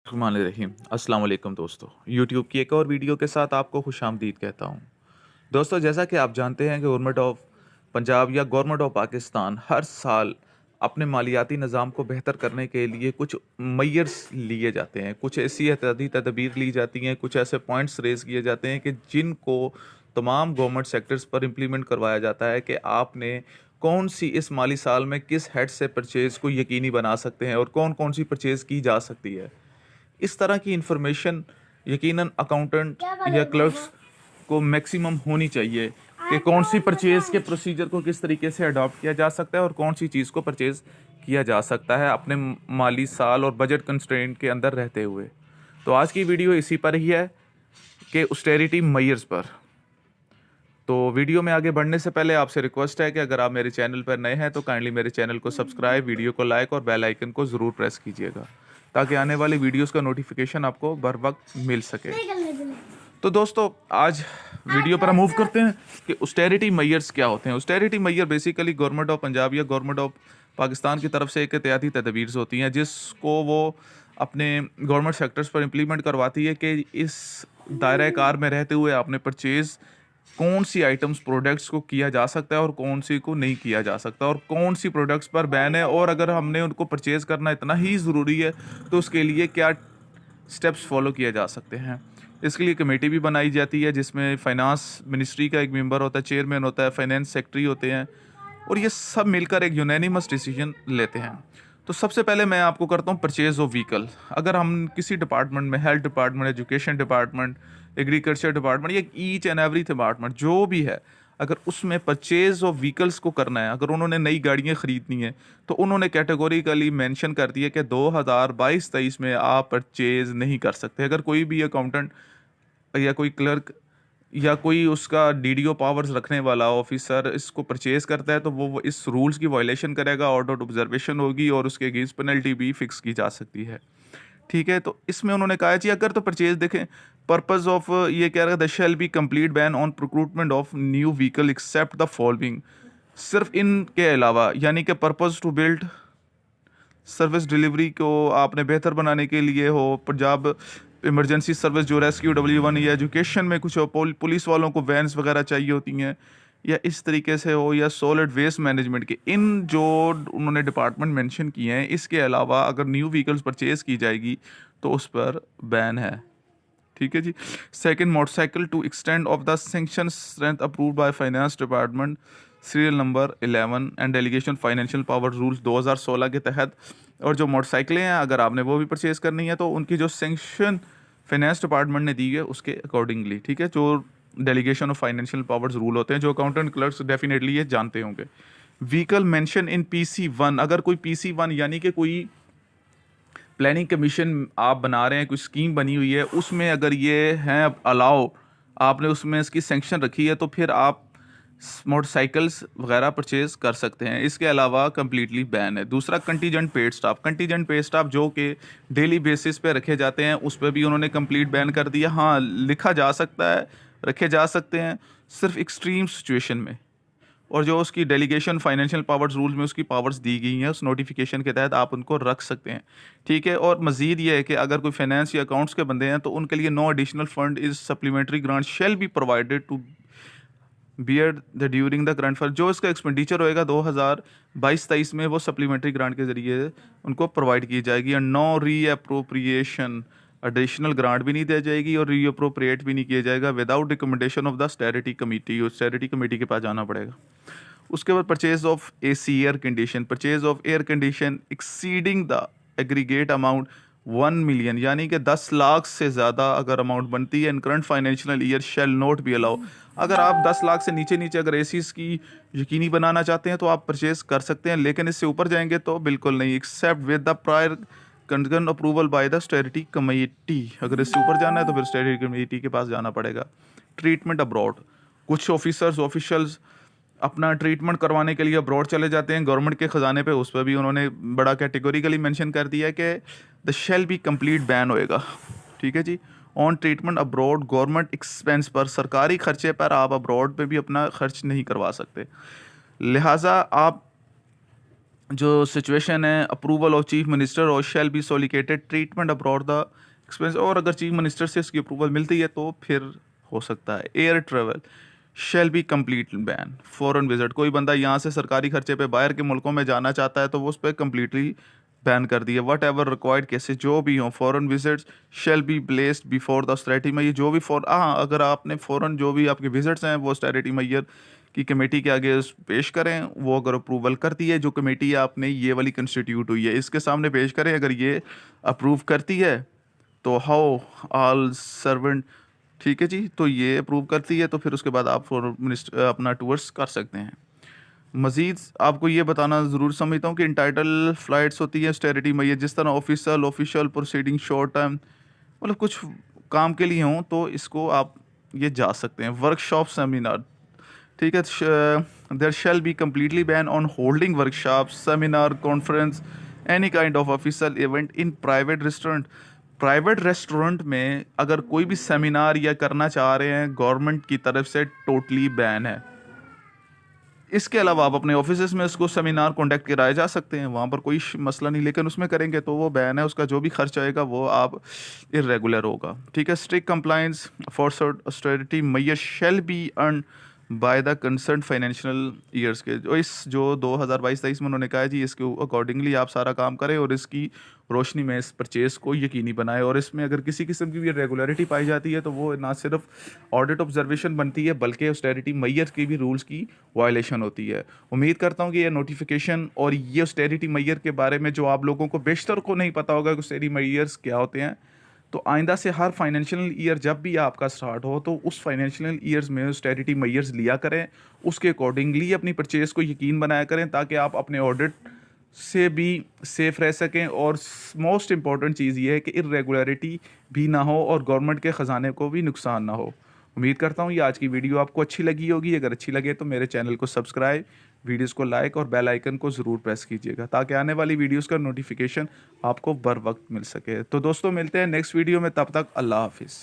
रहीम अस्सलाम वालेकुम दोस्तों। यूट्यूब की एक और वीडियो के साथ आपको खुशामदीद कहता हूँ। दोस्तों, जैसा कि आप जानते हैं कि गवर्नमेंट ऑफ पंजाब या गवर्नमेंट ऑफ पाकिस्तान हर साल अपने मालियाती निज़ाम को बेहतर करने के लिए कुछ मेयर्स लिए जाते हैं, कुछ ऐसी एहतियाती तदबीर ली जाती हैं, कुछ ऐसे पॉइंट्स रेज़ किए जाते हैं कि जिनको तमाम गवर्नमेंट सेक्टर्स पर इम्प्लीमेंट करवाया जाता है कि आपने कौन-सी इस माली साल में किस हेड से परचेज़ को यकीनी बना सकते हैं और कौन-कौन सी परचेज़ की जा सकती है। इस तरह की इंफॉर्मेशन यकीनन अकाउंटेंट या क्लर्क्स को मैक्सिमम होनी चाहिए कि कौन सी परचेज़ के प्रोसीजर को किस तरीके से अडॉप्ट किया जा सकता है और कौन सी चीज़ को परचेज़ किया जा सकता है अपने माली साल और बजट कंस्ट्रेंट के अंदर रहते हुए। तो आज की वीडियो इसी पर ही है कि ऑस्टेरिटी मेयर्स पर। तो वीडियो में आगे बढ़ने से पहले आपसे रिक्वेस्ट है कि अगर आप मेरे चैनल पर नए हैं तो काइंडली मेरे चैनल को सब्सक्राइब, वीडियो को लाइक और बेल आइकन को ज़रूर प्रेस कीजिएगा ताकि आने वाली वीडियोस का नोटिफिकेशन आपको बर वक्त मिल सके। तो दोस्तों, आज वीडियो पर हम मूव करते हैं कि ऑस्टेरिटी मेयर्स क्या होते हैं। Austerity mayor basically government of Punjab या गवर्नमेंट ऑफ पाकिस्तान की तरफ से एक एहतियाती तदबीर होती हैं जिसको वो अपने गवर्नमेंट सेक्टर्स पर इम्प्लीमेंट करवाती है कि इस दायरा कार में रहते हुए आपने परचेज़ कौन सी आइटम्स प्रोडक्ट्स को किया जा सकता है और कौन सी को नहीं किया जा सकता और कौन सी प्रोडक्ट्स पर बैन है, और अगर हमने उनको परचेज़ करना इतना ही ज़रूरी है तो उसके लिए क्या स्टेप्स फॉलो किए जा सकते हैं। इसके लिए कमेटी भी बनाई जाती है जिसमें फाइनेंस मिनिस्ट्री का एक मेंबर होता है, चेयरमैन होता है, फाइनेंस सेक्रेटरी होते हैं और ये सब मिलकर एक यूनानिमस डिसीजन लेते हैं। तो सबसे पहले मैं आपको करता हूँ परचेज़ ऑफ व्हीकल। अगर हम किसी डिपार्टमेंट में, health department, education department, agriculture department या ईच एंड एवरी डिपार्टमेंट जो भी है, अगर उसमें परचेज़ ऑफ व्हीकल्स को करना है, अगर उन्होंने नई गाड़ियाँ ख़रीदनी है तो उन्होंने कैटेगोरिकली मेंशन कर दिया कि 2022-23 में आप परचेज़ नहीं कर सकते। अगर कोई भी अकाउंटेंट या कोई क्लर्क या कोई उसका डीडीओ पावर्स रखने वाला ऑफिसर इसको परचेज़ करता है तो वो इस रूल्स की वायलेशन करेगा, ऑर्डर ऑफ ऑब्जर्वेशन होगी और उसके अगेंस्ट पेनल्टी भी फिक्स की जा सकती है। ठीक है, तो इसमें उन्होंने कहा है जी अगर तो परचेज़ देखें, पर्पस ऑफ ये कह रहा है the shall be complete ban on procurement of new vehicle except the following. सिर्फ इनके अलावा, यानी कि purpose to build service delivery को आपने बेहतर बनाने के लिए हो, पंजाब इमरजेंसी सर्विस जो रेस्क्यू W1 या एजुकेशन में कुछ हो, पुलिस वालों को वैन्स वगैरह चाहिए होती हैं या इस तरीके से हो, या सॉलिड वेस्ट मैनेजमेंट के, इन जो उन्होंने डिपार्टमेंट मेंशन किए हैं, इसके अलावा अगर न्यू व्हीकल्स परचेज़ की जाएगी तो उस पर बैन है। ठीक है जी। Second, motorcycle to extend of the sanction strength approved by finance department serial number 11 and delegation financial power rules 2016 के तहत। और जो मोटरसाइकिलें हैं अगर आपने वो भी परचेज़ करनी है तो उनकी जो सेंक्शन फाइनेंस डिपार्टमेंट ने दी है उसके अकॉर्डिंगली, ठीक है, जो delegation of financial powers rule होते हैं, जो अकाउंटेंट क्लर्क्स डेफिनेटली ये जानते होंगे। व्हीकल मेंशन इन PC1, अगर कोई PC1 यानी कि कोई प्लानिंग कमीशन आप बना रहे हैं, कोई स्कीम बनी हुई है, उसमें अगर ये हैं अलाउ, आपने उसमें इसकी सेंक्शन रखी है तो फिर आप मोटरसाइकिल्स वगैरह परचेज़ कर सकते हैं। इसके अलावा कंप्लीटली बैन है। दूसरा, contingent paid staff. Contingent paid staff जो कि डेली बेसिस पे रखे जाते हैं उस पर भी उन्होंने कंप्लीट बैन कर दिया। हाँ, लिखा जा सकता है, रखे जा सकते हैं सिर्फ एक्सट्रीम सिचुएशन में, और जो उसकी डेलीगेशन फाइनेंशियल पावर्स रूल में उसकी पावर्स दी गई हैं उस नोटिफिकेशन के तहत आप उनको रख सकते हैं। ठीक है, और मज़ीद ये है कि अगर कोई फाइनेंस या अकाउंट्स के बंदे हैं तो उनके लिए no additional fund is supplementary grant shall be provided to bear the during the current fund. जो इसका एक्सपेंडिचर होएगा 2022-23 में वो सप्लीमेंट्री ग्रांट के ज़रिए उनको प्रोवाइड की जाएगी। और नो री अप्रोप्रिएशन, एडिशनल ग्रांट भी नहीं दी जाएगी और री अप्रोप्रिएट भी नहीं किया जाएगा without recommendation of the austerity committee. Austerity committee के पास जाना पड़ेगा। उसके बाद purchase of AC air condition. Purchase of air condition exceeding the aggregate amount 1 million, यानी कि 10 लाख से ज़्यादा अगर अमाउंट बनती है in current financial year shall not be allow. अगर आप 10 लाख से नीचे अगर एसीज की यकीनी बनाना चाहते हैं तो आप परचेज कर सकते हैं, लेकिन इससे ऊपर जाएंगे तो बिल्कुल नहीं, except with the prior concern approval by the austerity committee. अगर इससे ऊपर जाना है तो फिर ऑस्टेरिटी कमेटी के पास जाना पड़ेगा। Treatment abroad. कुछ ऑफिशियल्स अपना ट्रीटमेंट करवाने के लिए अब्रॉड चले जाते हैं गवर्नमेंट के ख़जाने पे, उस पर भी उन्होंने बड़ा कैटेगोरिकली मेंशन कर दिया है कि the shall be complete ban होएगा। ठीक है जी। On treatment abroad government expense पर, सरकारी खर्चे पर आप अब्रॉड पे भी अपना खर्च नहीं करवा सकते। लिहाजा आप जो सिचुएशन है, अप्रूवल ऑफ चीफ मिनिस्टर और shall be solicited treatment abroad the expense, और अगर चीफ मिनिस्टर से इसकी अप्रूवल मिलती है तो फिर हो सकता है। Air travel shell be complete ban, foreign visit, कोई बंदा यहाँ से सरकारी खर्चे पे बाहर के मुल्कों में जाना चाहता है तो वो उस पर कम्प्लीटली बैन कर दिया। वट एवर रिक्वायर्ड केसेज जो भी हों, foreign visits shall be placed before the austerity measure, जो भी हाँ अगर आपने फॉरेन जो भी आपके विजिट्स हैं वो ऑस्टेरिटी मेजर की कमेटी के आगे पेश करें, वो अगर अप्रूवल करती है, जो कमेटी आपने ये वाली कंस्टिट्यूट हुई है इसके सामने पेश करें, अगर ये अप्रूव करती है तो हाउ ऑल सर्वेंट, ठीक है जी, तो ये अप्रूव करती है तो फिर उसके बाद आप फॉरेन मिनिस्टर अपना टूर्स कर सकते हैं। मज़ीद आपको ये बताना ज़रूर समझता हूँ कि इंटाइटल फ़्लाइट्स होती है ऑस्टेरिटी में, ये जिस तरह ऑफिशियल प्रोसीडिंग शॉर्ट टाइम मतलब कुछ काम के लिए हों तो इसको आप ये जा सकते हैं। वर्कशॉप सेमिनार, ठीक है, there shall be completely ban on holding workshop seminar conference any kind of official event in private restaurant. Private restaurant में अगर कोई भी सेमिनार या करना चाह रहे हैं गवर्नमेंट की तरफ से टोटली बैन है। इसके अलावा आप अपने ऑफिस में उसको सेमिनार कॉन्डक्ट कराए जा सकते हैं, वहाँ पर कोई मसला नहीं, लेकिन उसमें करेंगे तो वो बैन है, उसका जो भी खर्च आएगा वो आप इरेगुलर होगा। ठीक है, strict compliance for austerity measure shall be earn by the concern financial years के, जो 2022-23 में उन्होंने कहा है जी, इसके अकॉर्डिंगली आप सारा काम करें और इसकी रोशनी में इस परचेज़ को यकीनी बनाएं, और इसमें अगर किसी किस्म की भी रेगुलरिटी पाई जाती है तो वो ना सिर्फ ऑडिट ऑब्जर्वेशन बनती है बल्कि ऑस्टेरिटी मेजर्स की भी रूल्स की वायलेशन होती है। उम्मीद करता हूँ कि ये नोटिफिकेशन और ये ऑस्टेरिटी मेजर के बारे में जो आप लोगों को बेशतर को नहीं पता होगा कि ऑस्टेरिटी मेजर्स क्या होते हैं, तो आइंदा से हर फाइनेंशियल ईयर जब भी आपका स्टार्ट हो तो उस फाइनेंशियल ईयर्स में ऑस्टेरिटी मेजर्स लिया करें, उसके अकॉर्डिंगली अपनी परचेज़ को यकीन बनाया करें ताकि आप अपने ऑडिट से भी सेफ रह सकें। और मोस्ट इम्पॉर्टेंट चीज़ ये है कि इरेगुलरिटी भी ना हो और गवर्नमेंट के ख़जाने को भी नुकसान ना हो। उम्मीद करता हूँ ये आज की वीडियो आपको अच्छी लगी होगी। अगर अच्छी लगे तो मेरे चैनल को सब्सक्राइब, वीडियोस को लाइक और बेल आइकन को ज़रूर प्रेस कीजिएगा ताकि आने वाली वीडियोस का नोटिफिकेशन आपको बर वक्त मिल सके। तो दोस्तों मिलते हैं नेक्स्ट वीडियो में, तब तक अल्लाह हाफिज़।